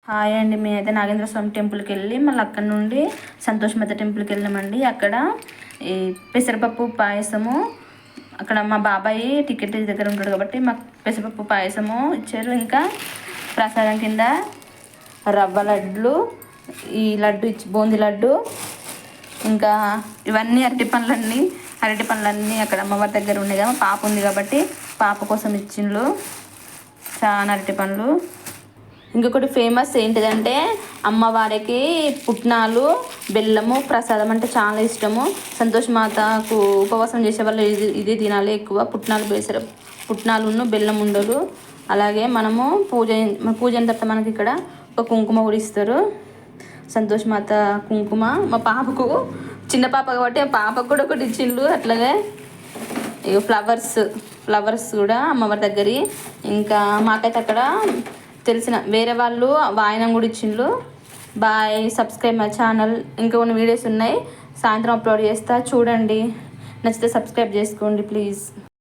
Hi అండి. మేమైతే నాగేంద్ర స్వామి టెంపుల్కి వెళ్ళి మళ్ళీ అక్కడ నుండి సంతోషమాత టెంపుల్కి వెళ్ళామండి. అక్కడ ఈ పెసరపప్పు పాయసము, అక్కడ మా బాబాయ్ టికెట్ దగ్గర ఉంటాడు కాబట్టి మాకు పెసరపప్పు పాయసము ఇచ్చారు. ఇంకా ప్రసాదం కింద రవ్వ లడ్లు, ఈ లడ్డు ఇచ్చి బూందీ లడ్డు, ఇంకా ఇవన్నీ అరటి పండ్లన్నీ అక్కడ అమ్మవారి దగ్గర ఉన్నాయి కదా, పాప ఉంది కాబట్టి పాప కోసం ఇచ్చిండ్రు చాలా అరటి పండ్లు. ఇంకొకటి ఫేమస్ ఏంటిదంటే అమ్మవారికి పుట్నాలు, బెల్లము ప్రసాదం అంటే చాలా ఇష్టము. సంతోషమాతకు ఉపవాసం చేసే వాళ్ళు ఇది తినాలి ఎక్కువ. పుట్నాలును బెల్లం ఉండలు. అలాగే మనము పూజ అయిన తర్వాత మనకి ఇక్కడ ఒక కుంకుమ కూడా ఇస్తారు, సంతోషమాత కుంకుమ. మా పాపకు చిన్న పాప కాబట్టి ఆ పాపకు కూడా ఒకటి ఇచ్చిండ్రు. అట్లాగే ఫ్లవర్స్ కూడా అమ్మవారి దగ్గర. ఇంకా మాకైతే అక్కడ తెలిసిన వేరే వాళ్ళు వాయనం కూడా ఇచ్చిండ్రు. Bye, subscribe my channel. ఇంకా కొన్ని వీడియోస్ ఉన్నాయి, సాయంత్రం అప్లోడ్ చేస్తా, చూడండి. నచ్చితే సబ్స్క్రైబ్ చేసుకోండి ప్లీజ్.